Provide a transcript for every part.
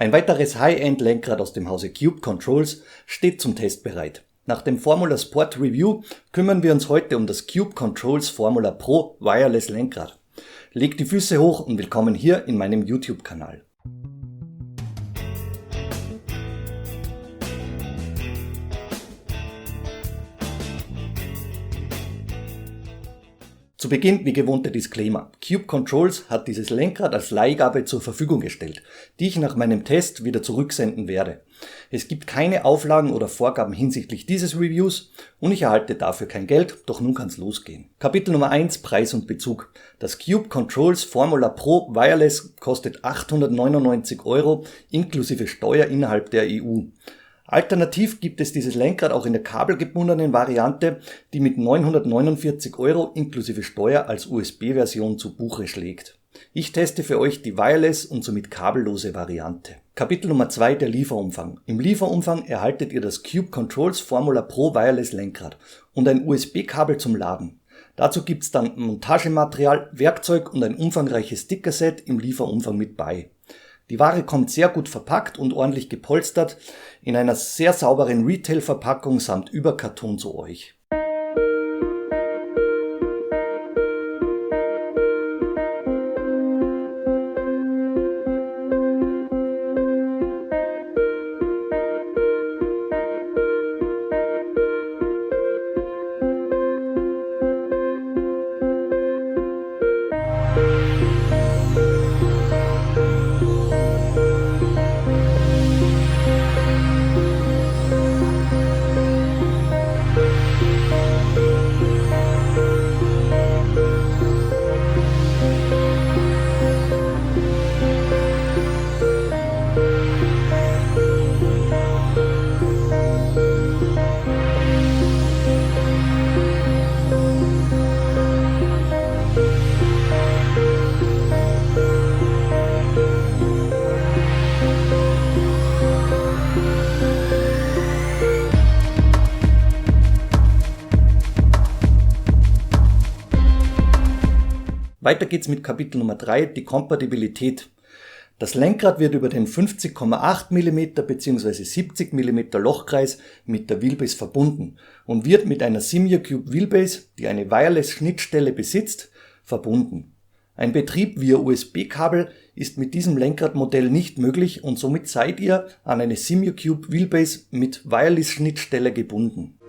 Ein weiteres High-End-Lenkrad aus dem Hause Cube Controls steht zum Test bereit. Nach dem Formula Sport Review kümmern wir uns heute um das Cube Controls Formula Pro Wireless Lenkrad. Legt die Füße hoch und willkommen hier in meinem YouTube-Kanal. Zu Beginn wie gewohnt der Disclaimer. Cube Controls hat dieses Lenkrad als Leihgabe zur Verfügung gestellt, die ich nach meinem Test wieder zurücksenden werde. Es gibt keine Auflagen oder Vorgaben hinsichtlich dieses Reviews und ich erhalte dafür kein Geld, doch nun kann's losgehen. Kapitel Nummer 1, Preis und Bezug. Das Cube Controls Formula Pro Wireless kostet 899 € inklusive Steuer innerhalb der EU. Alternativ gibt es dieses Lenkrad auch in der kabelgebundenen Variante, die mit 949 € inklusive Steuer als USB-Version zu Buche schlägt. Ich teste für euch die Wireless und somit kabellose Variante. Kapitel Nummer 2, der Lieferumfang. Im Lieferumfang erhaltet ihr das Cube Controls Formula Pro Wireless Lenkrad und ein USB-Kabel zum Laden. Dazu gibt's dann Montagematerial, Werkzeug und ein umfangreiches Stickerset im Lieferumfang mit bei. Die Ware kommt sehr gut verpackt und ordentlich gepolstert in einer sehr sauberen Retail-Verpackung samt Überkarton zu euch. Weiter geht's mit Kapitel Nummer 3, die Kompatibilität. Das Lenkrad wird über den 50,8 mm bzw. 70 mm Lochkreis mit der Wheelbase verbunden und wird mit einer SimiaCube Wheelbase, die eine Wireless-Schnittstelle besitzt, verbunden. Ein Betrieb via USB-Kabel ist mit diesem Lenkradmodell nicht möglich und somit seid ihr an eine SimiaCube Wheelbase mit Wireless-Schnittstelle gebunden.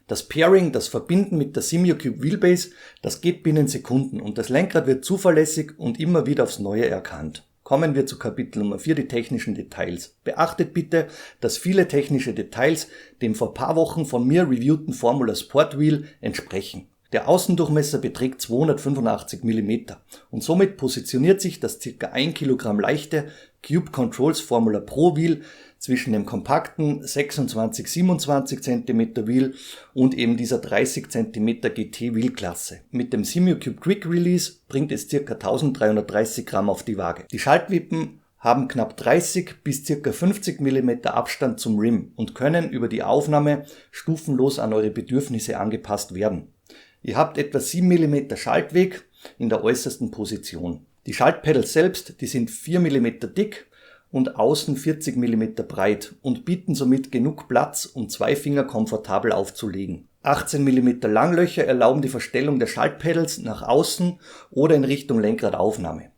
Das Pairing, das Verbinden mit der SimiaCube Wheelbase, das geht binnen Sekunden und das Lenkrad wird zuverlässig und immer wieder aufs Neue erkannt. Kommen wir zu Kapitel Nummer 4, die technischen Details. Beachtet bitte, dass viele technische Details dem vor paar Wochen von mir reviewten Formula Sport Wheel entsprechen. Der Außendurchmesser beträgt 285 mm und somit positioniert sich das ca. 1 Kilogramm leichte Cube Controls Formula Pro Wheel zwischen dem kompakten 26-27 cm Wheel und eben dieser 30 cm GT Wheel Klasse. Mit dem SimiaCube Quick Release bringt es ca. 1330 Gramm auf die Waage. Die Schaltwippen haben knapp 30 bis ca. 50 mm Abstand zum Rim und können über die Aufnahme stufenlos an eure Bedürfnisse angepasst werden. Ihr habt etwa 7 mm Schaltweg in der äußersten Position. Die Schaltpedals selbst, die sind 4 mm dick und außen 40 mm breit und bieten somit genug Platz, um 2 Finger komfortabel aufzulegen. 18 mm Langlöcher erlauben die Verstellung der Schaltpedals nach außen oder in Richtung Lenkradaufnahme.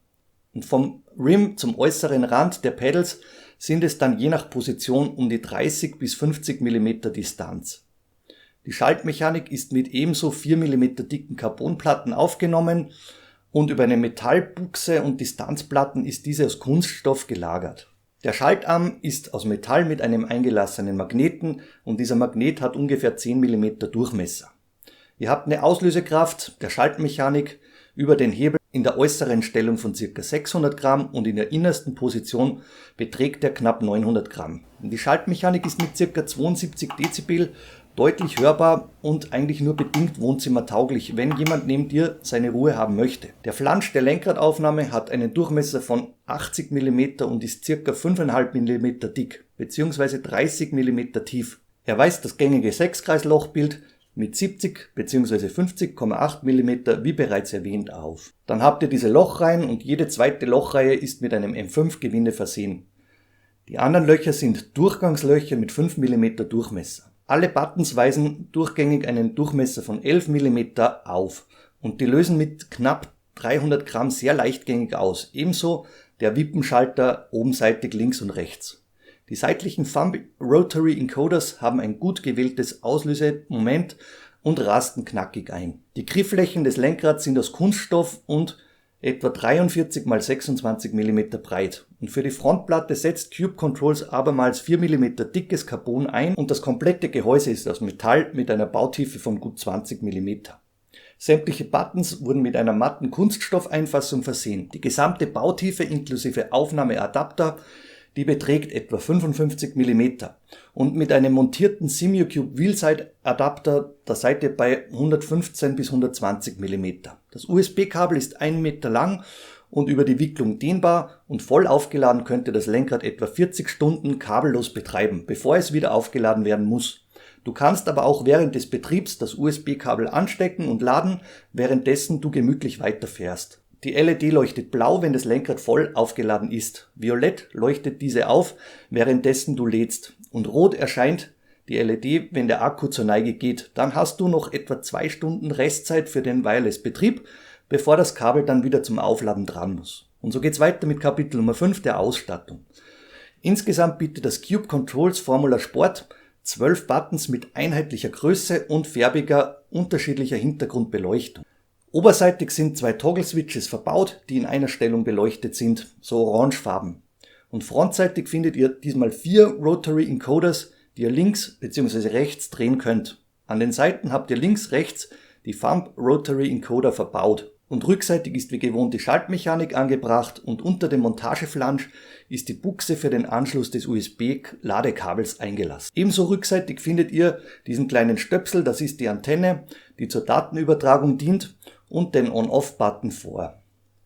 Und vom Rim zum äußeren Rand der Pedals sind es dann je nach Position um die 30 bis 50 mm Distanz. Die Schaltmechanik ist mit ebenso 4 mm dicken Carbonplatten aufgenommen und über eine Metallbuchse und Distanzplatten ist diese aus Kunststoff gelagert. Der Schaltarm ist aus Metall mit einem eingelassenen Magneten und dieser Magnet hat ungefähr 10 mm Durchmesser. Ihr habt eine Auslösekraft der Schaltmechanik über den Hebel in der äußeren Stellung von ca. 600 Gramm und in der innersten Position beträgt er knapp 900 Gramm. Die Schaltmechanik ist mit ca. 72 Dezibel deutlich hörbar und eigentlich nur bedingt wohnzimmertauglich, wenn jemand neben dir seine Ruhe haben möchte. Der Flansch der Lenkradaufnahme hat einen Durchmesser von 80 mm und ist ca. 5,5 mm dick bzw. 30 mm tief. Er weist das gängige 6-Kreislochbild mit 70 bzw. 50,8 mm wie bereits erwähnt auf. Dann habt ihr diese Lochreihen und jede zweite Lochreihe ist mit einem M5-Gewinde versehen. Die anderen Löcher sind Durchgangslöcher mit 5 mm Durchmesser. Alle Buttons weisen durchgängig einen Durchmesser von 11 mm auf und die lösen mit knapp 300 Gramm sehr leichtgängig aus. Ebenso der Wippenschalter obenseitig links und rechts. Die seitlichen Thumb Rotary Encoders haben ein gut gewähltes Auslösemoment und rasten knackig ein. Die Grifflächen des Lenkrads sind aus Kunststoff und etwa 43 x 26 mm breit. Und für die Frontplatte setzt Cube Controls abermals 4 mm dickes Carbon ein und das komplette Gehäuse ist aus Metall mit einer Bautiefe von gut 20 mm. Sämtliche Buttons wurden mit einer matten Kunststoffeinfassung versehen. Die gesamte Bautiefe inklusive Aufnahmeadapter, die beträgt etwa 55 mm. Und mit einem montierten SimioCube Wheelside Adapter, da seid ihr bei 115 bis 120 mm. Das USB-Kabel ist 1 Meter lang und über die Wicklung dehnbar und voll aufgeladen könnt ihr das Lenkrad etwa 40 Stunden kabellos betreiben, bevor es wieder aufgeladen werden muss. Du kannst aber auch während des Betriebs das USB-Kabel anstecken und laden, währenddessen du gemütlich weiterfährst. Die LED leuchtet blau, wenn das Lenkrad voll aufgeladen ist. Violett leuchtet diese auf, währenddessen du lädst. Und rot erscheint die LED, wenn der Akku zur Neige geht. Dann hast du noch etwa 2 Stunden Restzeit für den Wireless-Betrieb, bevor das Kabel dann wieder zum Aufladen dran muss. Und so geht's weiter mit Kapitel Nummer 5 der Ausstattung. Insgesamt bietet das Cube Controls Formula Sport 12 Buttons mit einheitlicher Größe und färbiger, unterschiedlicher Hintergrundbeleuchtung. Oberseitig sind 2 Toggle-Switches verbaut, die in einer Stellung beleuchtet sind, so orangefarben. Und frontseitig findet ihr diesmal 4 Rotary Encoders, die ihr links bzw. rechts drehen könnt. An den Seiten habt ihr links, rechts die Thumb Rotary Encoder verbaut. Und rückseitig ist wie gewohnt die Schaltmechanik angebracht und unter dem Montageflansch ist die Buchse für den Anschluss des USB-Ladekabels eingelassen. Ebenso rückseitig findet ihr diesen kleinen Stöpsel, das ist die Antenne, die zur Datenübertragung dient, und den On-Off-Button vor.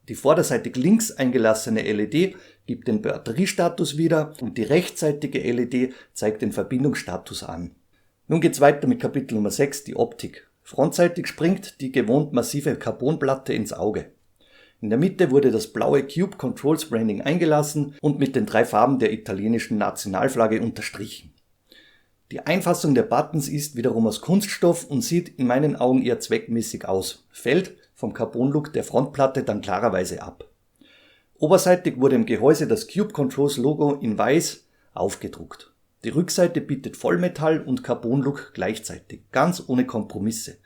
Die vorderseitig links eingelassene LED gibt den Batteriestatus wieder und die rechtsseitige LED zeigt den Verbindungsstatus an. Nun geht's weiter mit Kapitel Nummer 6, die Optik. Frontseitig springt die gewohnt massive Carbonplatte ins Auge. In der Mitte wurde das blaue Cube Controls Branding eingelassen und mit den 3 Farben der italienischen Nationalflagge unterstrichen. Die Einfassung der Buttons ist wiederum aus Kunststoff und sieht in meinen Augen eher zweckmäßig aus, fällt vom Carbon-Look der Frontplatte dann klarerweise ab. Oberseitig wurde im Gehäuse das Cube Controls Logo in weiß aufgedruckt. Die Rückseite bietet Vollmetall und Carbon-Look gleichzeitig, ganz ohne Kompromisse.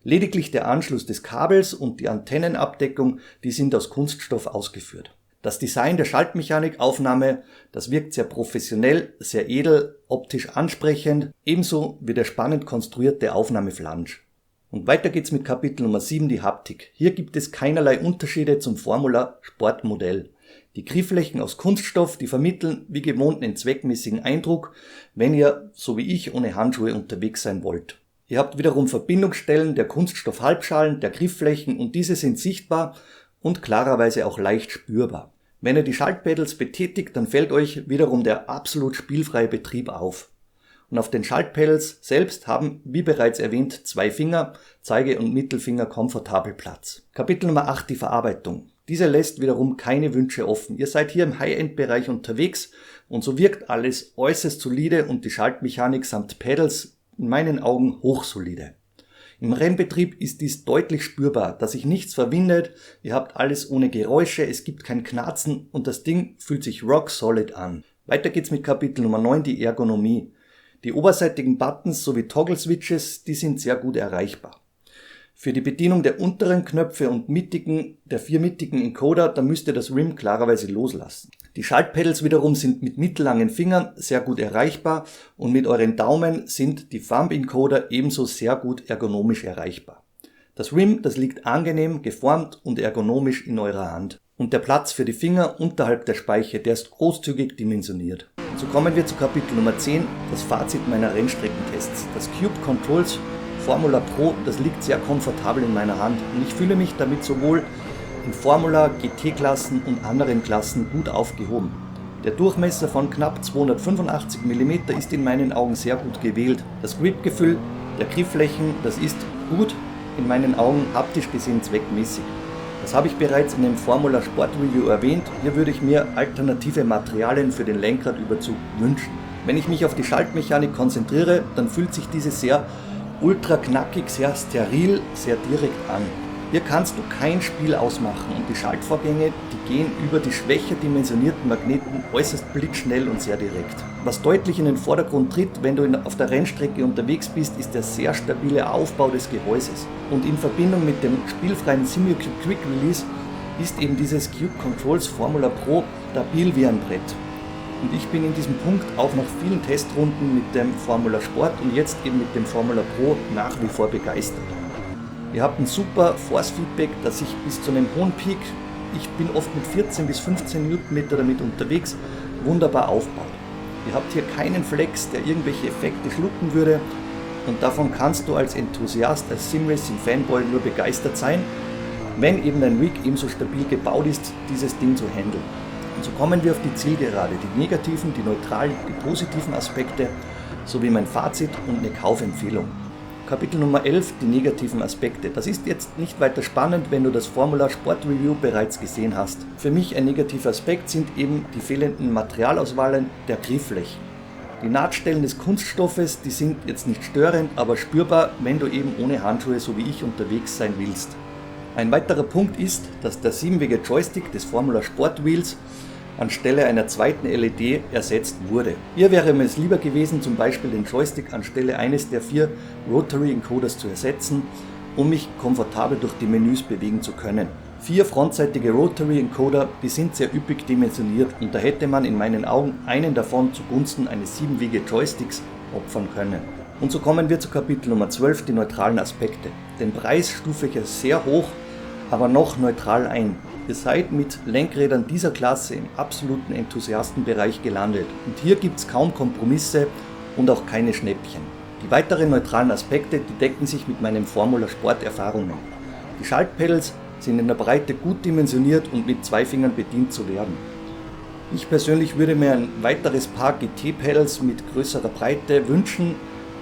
Lediglich der Anschluss des Kabels und die Antennenabdeckung, die sind aus Kunststoff ausgeführt. Das Design der Schaltmechanikaufnahme, das wirkt sehr professionell, sehr edel, optisch ansprechend, ebenso wie der spannend konstruierte Aufnahmeflansch. Und weiter geht's mit Kapitel Nummer 7, die Haptik. Hier gibt es keinerlei Unterschiede zum Formula Sportmodell. Die Grifflächen aus Kunststoff, die vermitteln wie gewohnt einen zweckmäßigen Eindruck, wenn ihr, so wie ich, ohne Handschuhe unterwegs sein wollt. Ihr habt wiederum Verbindungsstellen der Kunststoff-Halbschalen, der Griffflächen und diese sind sichtbar und klarerweise auch leicht spürbar. Wenn ihr die Schaltpedals betätigt, dann fällt euch wiederum der absolut spielfreie Betrieb auf. Und auf den Schaltpedals selbst haben, wie bereits erwähnt, 2 Finger, Zeige- und Mittelfinger komfortabel Platz. Kapitel Nummer 8, die Verarbeitung. Diese lässt wiederum keine Wünsche offen. Ihr seid hier im High-End-Bereich unterwegs und so wirkt alles äußerst solide und die Schaltmechanik samt Pedals in meinen Augen hochsolide. Im Rennbetrieb ist dies deutlich spürbar, dass sich nichts verwindet, ihr habt alles ohne Geräusche, es gibt kein Knarzen und das Ding fühlt sich rock solid an. Weiter geht's mit Kapitel Nummer 9, die Ergonomie. Die oberseitigen Buttons sowie Toggle-Switches, die sind sehr gut erreichbar. Für die Bedienung der unteren Knöpfe und der 4 mittigen Encoder, da müsst ihr das RIM klarerweise loslassen. Die Schaltpedals wiederum sind mit mittellangen Fingern sehr gut erreichbar und mit euren Daumen sind die Thumb Encoder ebenso sehr gut ergonomisch erreichbar. Das RIM, das liegt angenehm, geformt und ergonomisch in eurer Hand. Und der Platz für die Finger unterhalb der Speiche, der ist großzügig dimensioniert. Und so kommen wir zu Kapitel Nummer 10, das Fazit meiner Rennstreckentests. Das Cube Controls Formula Pro, das liegt sehr komfortabel in meiner Hand und ich fühle mich damit sowohl in Formula, GT-Klassen und anderen Klassen gut aufgehoben. Der Durchmesser von knapp 285 mm ist in meinen Augen sehr gut gewählt. Das Gripgefühl der Griffflächen, das ist gut, in meinen Augen haptisch gesehen zweckmäßig. Das habe ich bereits in dem Formula Sport Review erwähnt, hier würde ich mir alternative Materialien für den Lenkradüberzug wünschen. Wenn ich mich auf die Schaltmechanik konzentriere, dann fühlt sich diese sehr ultra knackig, sehr steril, sehr direkt an. Hier kannst du kein Spiel ausmachen und die Schaltvorgänge, die gehen über die schwächer dimensionierten Magneten äußerst blitzschnell und sehr direkt. Was deutlich in den Vordergrund tritt, wenn du auf der Rennstrecke unterwegs bist, ist der sehr stabile Aufbau des Gehäuses. Und in Verbindung mit dem spielfreien SimioCube Quick Release ist eben dieses Cube Controls Formula Pro stabil wie ein Brett. Und ich bin in diesem Punkt auch nach vielen Testrunden mit dem Formula Sport und jetzt eben mit dem Formula Pro nach wie vor begeistert. Ihr habt ein super Force-Feedback, das sich bis zu einem hohen Peak, ich bin oft mit 14 bis 15 Newtonmeter damit unterwegs, wunderbar aufbaut. Ihr habt hier keinen Flex, der irgendwelche Effekte schlucken würde und davon kannst du als Enthusiast, als Simracing-Fanboy nur begeistert sein, wenn eben dein Rig ebenso stabil gebaut ist, dieses Ding zu handeln. Und so kommen wir auf die Zielgerade, die negativen, die neutralen, die positiven Aspekte, sowie mein Fazit und eine Kaufempfehlung. Kapitel Nummer 11, die negativen Aspekte. Das ist jetzt nicht weiter spannend, wenn du das Formula Sport Review bereits gesehen hast. Für mich ein negativer Aspekt sind eben die fehlenden Materialauswahlen der Griffflächen. Die Nahtstellen des Kunststoffes, die sind jetzt nicht störend, aber spürbar, wenn du eben ohne Handschuhe so wie ich unterwegs sein willst. Ein weiterer Punkt ist, dass der 7-Wege Joystick des Formula Sport Wheels anstelle einer zweiten LED ersetzt wurde. Hier wäre mir es lieber gewesen, zum Beispiel den Joystick anstelle eines der 4 Rotary Encoders zu ersetzen, um mich komfortabel durch die Menüs bewegen zu können. 4 frontseitige Rotary Encoder, die sind sehr üppig dimensioniert und da hätte man in meinen Augen einen davon zugunsten eines 7-Wege Joysticks opfern können. Und so kommen wir zu Kapitel Nummer 12, die neutralen Aspekte. Den Preis stufe ich als sehr hoch, aber noch neutral ein. Ihr seid mit Lenkrädern dieser Klasse im absoluten Enthusiastenbereich gelandet und hier gibt es kaum Kompromisse und auch keine Schnäppchen. Die weiteren neutralen Aspekte, die decken sich mit meinen Formula Sport Erfahrungen. Die Schaltpedals sind in der Breite gut dimensioniert und mit 2 Fingern bedient zu werden. Ich persönlich würde mir ein weiteres Paar GT-Pedals mit größerer Breite wünschen,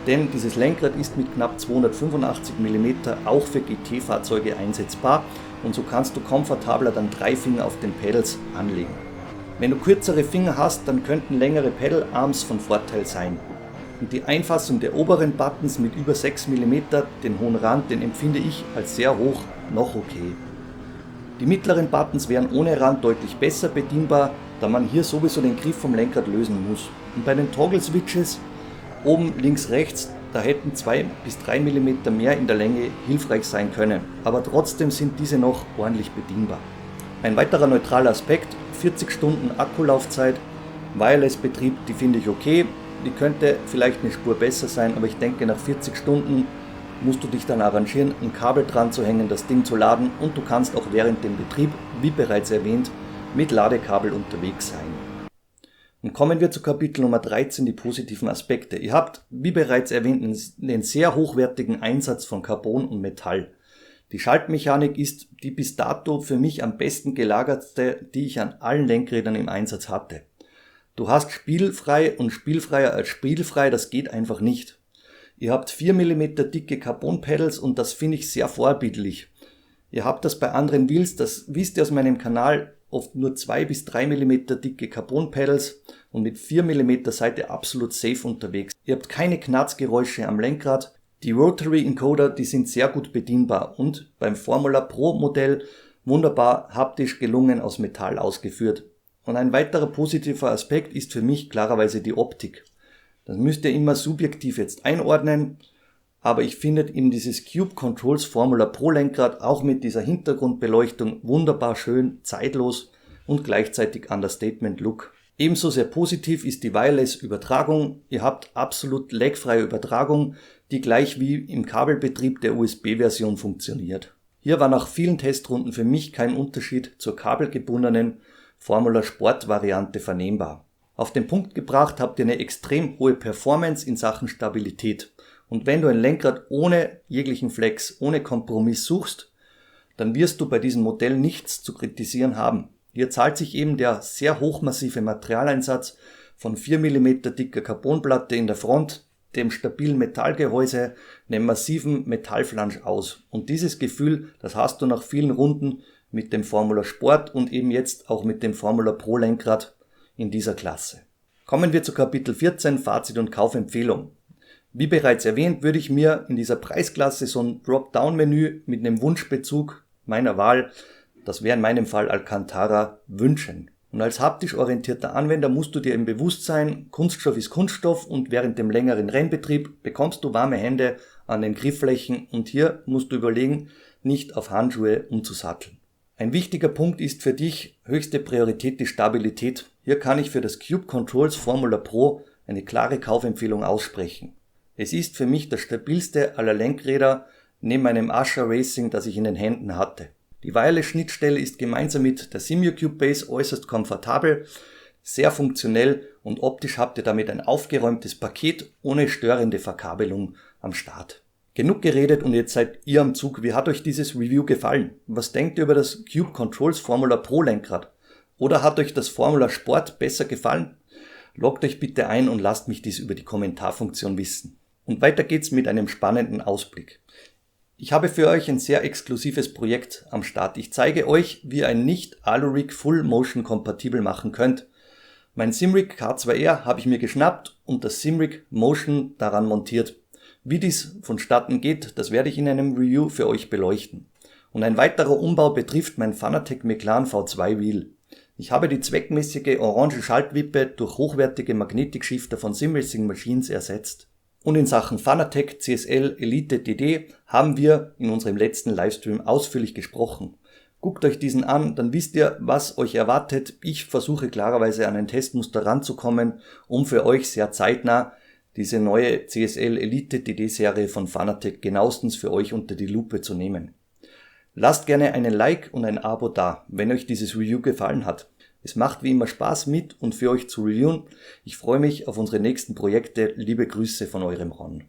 denn dieses Lenkrad ist mit knapp 285 mm auch für GT-Fahrzeuge einsetzbar und so kannst du komfortabler dann 3 Finger auf den Pedals anlegen. Wenn du kürzere Finger hast, dann könnten längere Pedal-Arms von Vorteil sein. Und die Einfassung der oberen Buttons mit über 6 mm, den hohen Rand, den empfinde ich als sehr hoch noch okay. Die mittleren Buttons wären ohne Rand deutlich besser bedienbar, da man hier sowieso den Griff vom Lenkrad lösen muss. Und bei den Toggle-Switches oben, links, rechts, da hätten 2 bis 3 mm mehr in der Länge hilfreich sein können, aber trotzdem sind diese noch ordentlich bedienbar. Ein weiterer neutraler Aspekt, 40 Stunden Akkulaufzeit, Wireless-Betrieb, die finde ich okay, die könnte vielleicht eine Spur besser sein, aber ich denke nach 40 Stunden musst du dich dann arrangieren, ein Kabel dran zu hängen, das Ding zu laden und du kannst auch während dem Betrieb, wie bereits erwähnt, mit Ladekabel unterwegs sein. Und kommen wir zu Kapitel Nummer 13, die positiven Aspekte. Ihr habt, wie bereits erwähnt, einen sehr hochwertigen Einsatz von Carbon und Metall. Die Schaltmechanik ist die bis dato für mich am besten gelagertste, die ich an allen Lenkrädern im Einsatz hatte. Du hast spielfrei und spielfreier als spielfrei, das geht einfach nicht. Ihr habt 4 mm dicke Carbon-Pedals und das finde ich sehr vorbildlich. Ihr habt das bei anderen Wheels, das wisst ihr aus meinem Kanal, oft nur 2 bis 3 mm dicke Carbon-Pedals und mit 4 mm seid ihr absolut safe unterwegs. Ihr habt keine Knarzgeräusche am Lenkrad. Die Rotary Encoder, die sind sehr gut bedienbar und beim Formula Pro Modell wunderbar haptisch gelungen aus Metall ausgeführt. Und ein weiterer positiver Aspekt ist für mich klarerweise die Optik. Das müsst ihr immer subjektiv jetzt einordnen. aber ich finde eben dieses Cube Controls Formula Pro Lenkrad auch mit dieser Hintergrundbeleuchtung wunderbar schön, zeitlos und gleichzeitig Understatement Look. Ebenso sehr positiv ist die Wireless-Übertragung. Ihr habt absolut lagfreie Übertragung, die gleich wie im Kabelbetrieb der USB-Version funktioniert. Hier war nach vielen Testrunden für mich kein Unterschied zur kabelgebundenen Formula Sport Variante vernehmbar. Auf den Punkt gebracht habt ihr eine extrem hohe Performance in Sachen Stabilität. Und wenn du ein Lenkrad ohne jeglichen Flex, ohne Kompromiss suchst, dann wirst du bei diesem Modell nichts zu kritisieren haben. Hier zahlt sich eben der sehr hochmassive Materialeinsatz von 4 mm dicker Carbonplatte in der Front, dem stabilen Metallgehäuse, einem massiven Metallflansch aus. Und dieses Gefühl, das hast du nach vielen Runden mit dem Formula Sport und eben jetzt auch mit dem Formula Pro Lenkrad in dieser Klasse. Kommen wir zu Kapitel 14, Fazit und Kaufempfehlung. Wie bereits erwähnt, würde ich mir in dieser Preisklasse so ein Dropdown-Menü mit einem Wunschbezug meiner Wahl, das wäre in meinem Fall Alcantara, wünschen. Und als haptisch orientierter Anwender musst du dir im bewusst sein, Kunststoff ist Kunststoff und während dem längeren Rennbetrieb bekommst du warme Hände an den Griffflächen und hier musst du überlegen, nicht auf Handschuhe umzusatteln. Ein wichtiger Punkt ist für dich höchste Priorität die Stabilität. Hier kann ich für das Cube Controls Formula Pro eine klare Kaufempfehlung aussprechen. Es ist für mich das stabilste aller Lenkräder neben meinem Asha Racing, das ich in den Händen hatte. Die Wireless-Schnittstelle ist gemeinsam mit der SIMUcube Base äußerst komfortabel, sehr funktionell und optisch habt ihr damit ein aufgeräumtes Paket ohne störende Verkabelung am Start. Genug geredet und jetzt seid ihr am Zug. Wie hat euch dieses Review gefallen? Was denkt ihr über das Cube Controls Formula Pro Lenkrad? Oder hat euch das Formula Sport besser gefallen? Loggt euch bitte ein und lasst mich dies über die Kommentarfunktion wissen. Und weiter geht's mit einem spannenden Ausblick. Ich habe für euch ein sehr exklusives Projekt am Start. Ich zeige euch, wie ihr ein Nicht-Alu-Rig Full Motion kompatibel machen könnt. Mein Simrig K2R habe ich mir geschnappt und das Simrig Motion daran montiert. Wie dies vonstatten geht, das werde ich in einem Review für euch beleuchten. Und ein weiterer Umbau betrifft mein Fanatec Meclan V2 Wheel. Ich habe die zweckmäßige orange Schaltwippe durch hochwertige Magnetic-Shifter von SimRacing Machines ersetzt. Und in Sachen Fanatec CSL Elite DD haben wir in unserem letzten Livestream ausführlich gesprochen. Guckt euch diesen an, dann wisst ihr, was euch erwartet. Ich versuche klarerweise an ein Testmuster ranzukommen, um für euch sehr zeitnah diese neue CSL Elite DD Serie von Fanatec genauestens für euch unter die Lupe zu nehmen. Lasst gerne einen Like und ein Abo da, wenn euch dieses Review gefallen hat. Es macht wie immer Spaß mit und für euch zu reviewen. Ich freue mich auf unsere nächsten Projekte. Liebe Grüße von eurem Ron.